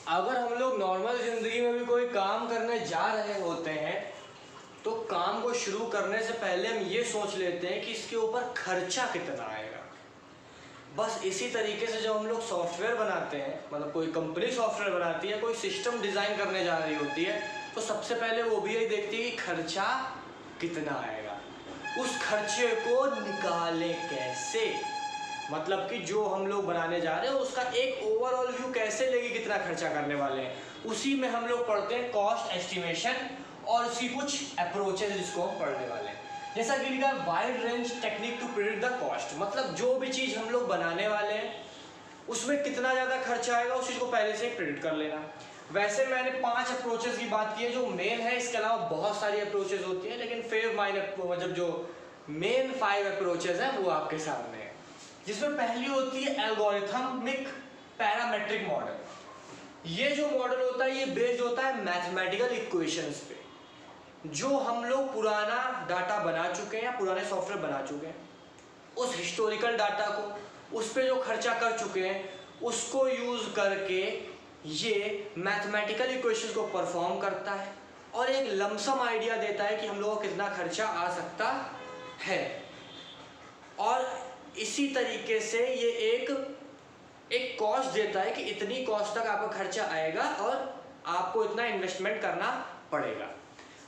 अगर हम लोग नॉर्मल ज़िंदगी में भी कोई काम करने जा रहे होते हैं तो काम को शुरू करने से पहले हम ये सोच लेते हैं कि इसके ऊपर खर्चा कितना आएगा। बस इसी तरीके से जब हम लोग सॉफ्टवेयर बनाते हैं, मतलब कोई कंपनी सॉफ्टवेयर बनाती है, कोई सिस्टम डिज़ाइन करने जा रही होती है, तो सबसे पहले वो भी यही देखती है कि खर्चा कितना आएगा, उस खर्चे को निकालें कैसे। मतलब कि जो हम लोग बनाने जा रहे हैं उसका एक ओवरऑल व्यू कैसे लेगी, कितना खर्चा करने वाले हैं, उसी में हम लोग पढ़ते हैं कॉस्ट एस्टिमेशन और उसकी कुछ अप्रोचेज जिसको हम पढ़ने वाले हैं। जैसा कि लिखा है wide range technique to predict the cost, मतलब जो भी चीज़ हम लोग बनाने वाले हैं उसमें कितना ज़्यादा खर्चा आएगा उस चीज़ को पहले से ही प्रिडिक्ट कर लेना। वैसे मैंने 5 अप्रोचेज की बात की है जो मेन है, इसके अलावा बहुत सारी अप्रोचेज होती हैं, लेकिन फिर मतलब जो मेन 5 अप्रोचेज हैं वो आपके सामने है। जिसमें पहली होती है एल्गोरिथमिक पैरामेट्रिक मॉडल। ये जो मॉडल होता है ये बेस्ड होता है मैथमेटिकल इक्वेशंस पे। जो हम लोग पुराना डाटा बना चुके हैं या पुराने सॉफ्टवेयर बना चुके हैं, उस हिस्टोरिकल डाटा को, उस पे जो खर्चा कर चुके हैं, उसको यूज़ करके ये मैथमेटिकल इक्वेशंस को परफॉर्म करता है और एक लमसम आइडिया देता है कि हम लोगों को कितना खर्चा आ सकता है। और इसी तरीके से ये एक कॉस्ट देता है कि इतनी कॉस्ट तक आपका खर्चा आएगा और आपको इतना इन्वेस्टमेंट करना पड़ेगा।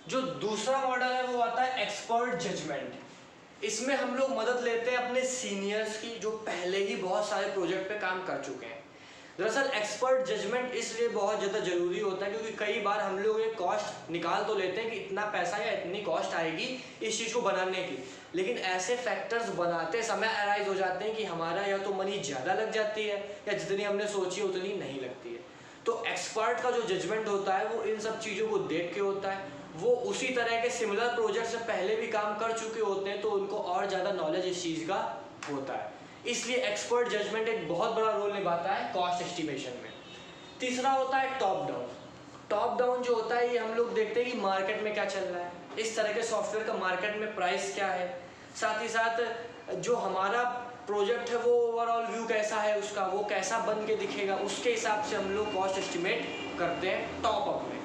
जो दूसरा मॉडल है वो आता है एक्सपर्ट जजमेंट। इसमें हम लोग मदद लेते हैं अपने सीनियर्स की जो पहले ही बहुत सारे प्रोजेक्ट पे काम कर चुके हैं। दरअसल एक्सपर्ट जजमेंट इसलिए बहुत ज़्यादा ज़रूरी होता है क्योंकि कई बार हम लोग एक कॉस्ट निकाल तो लेते हैं कि इतना पैसा या इतनी कॉस्ट आएगी इस चीज़ को बनाने की, लेकिन ऐसे फैक्टर्स बनाते समय अराइज हो जाते हैं कि हमारा या तो मनी ज़्यादा लग जाती है या जितनी हमने सोची उतनी नहीं लगती है। तो एक्सपर्ट का जो जजमेंट होता है वो इन सब चीज़ों को देख के होता है। वो उसी तरह के सिमिलर प्रोजेक्ट से पहले भी काम कर चुके होते हैं तो उनको और ज़्यादा नॉलेज इस चीज़ का होता है। इसलिए एक्सपर्ट जजमेंट एक बहुत बड़ा रोल निभाता है कॉस्ट एस्टिमेशन में। तीसरा होता है टॉप डाउन। टॉप डाउन जो होता है ये हम लोग देखते हैं कि मार्केट में क्या चल रहा है, इस तरह के सॉफ्टवेयर का मार्केट में प्राइस क्या है, साथ ही साथ जो हमारा प्रोजेक्ट है वो ओवरऑल व्यू कैसा है उसका, वो कैसा बन के दिखेगा, उसके हिसाब से हम लोग कॉस्ट एस्टिमेट करते हैं टॉप अप में।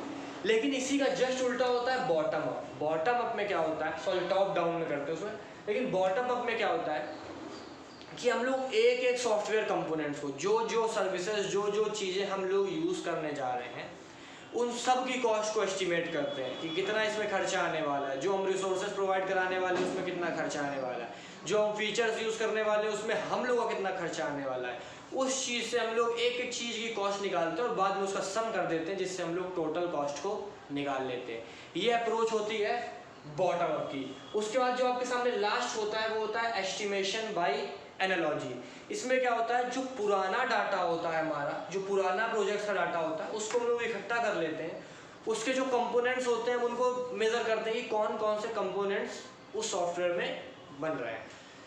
लेकिन इसी का जस्ट उल्टा होता है बॉटम अप। बॉटम अप में क्या होता है, सॉरी टॉप डाउन में करते हैं उसमें, लेकिन बॉटम अप में क्या होता है कि हम लोग एक एक सॉफ्टवेयर कंपोनेंट्स को, जो सर्विसेज, जो चीज़ें हम लोग यूज़ करने जा रहे हैं उन सब की कॉस्ट को एस्टिमेट करते हैं कि कितना इसमें खर्चा आने वाला है, जो हम रिसोर्सेज प्रोवाइड कराने वाले हैं उसमें कितना खर्चा आने वाला है, जो हम फीचर्स यूज़ करने वाले हैं उसमें हम लोग का कितना खर्चा आने वाला है। उस चीज़ से हम लोग एक एक चीज़ की कॉस्ट निकालते हैं और बाद में उसका सम कर देते हैं जिससे हम लोग टोटल कॉस्ट को निकाल लेते हैं। ये अप्रोच होती है बॉटम अप की। उसके बाद जो आपके सामने लास्ट होता है वो होता है एस्टिमेशन बाय एनालॉजी। इसमें क्या होता है, जो पुराना डाटा होता है हमारा, जो पुराना प्रोजेक्ट का डाटा होता है उसको हम लोग इकट्ठा कर लेते हैं, उसके जो कंपोनेंट्स होते हैं उनको मेज़र करते हैं कि कौन कौन से कंपोनेंट्स उस सॉफ्टवेयर में बन रहे हैं।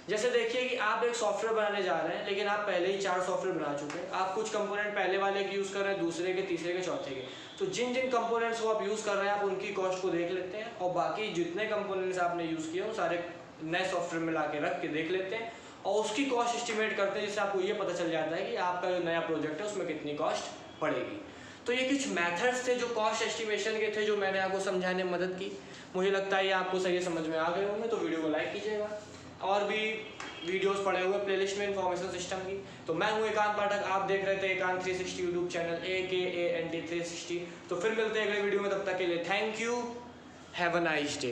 जैसे देखिए कि आप एक सॉफ्टवेयर बनाने जा रहे हैं लेकिन आप पहले ही 4 सॉफ्टवेयर बना चुके हैं। आप कुछ कंपोनेंट पहले वाले के यूज़ कर रहे हैं, दूसरे के, तीसरे के, चौथे के। तो जिन जिन कंपोनेंट्स को आप यूज़ कर रहे हैं आप उनकी कॉस्ट को देख लेते हैं और बाकी जितने कंपोनेंट्स आपने यूज़ किए वो सारे नए सॉफ्टवेयर में ला के रख के देख लेते हैं और उसकी कॉस्ट एस्टिमेट करते हैं, जिससे आपको ये पता चल जाता है कि आपका जो नया प्रोजेक्ट है उसमें कितनी कॉस्ट पड़ेगी। तो ये कुछ मेथड्स थे जो कॉस्ट एस्टिमेशन के थे जो मैंने आपको समझाने में मदद की। मुझे लगता है ये आपको सही समझ में आ गए होंगे, तो वीडियो को लाइक कीजिएगा। और भी वीडियोस पड़े हुए प्लेलिस्ट में इन्फॉर्मेशन सिस्टम की। तो मैं हूँ एकांत पाठक, आप देख रहे थे एकांत 360 यूट्यूब चैनल AKANT 360। तो फिर मिलते हैं अगले वीडियो में, तब तक के लिए thank you, have a nice day.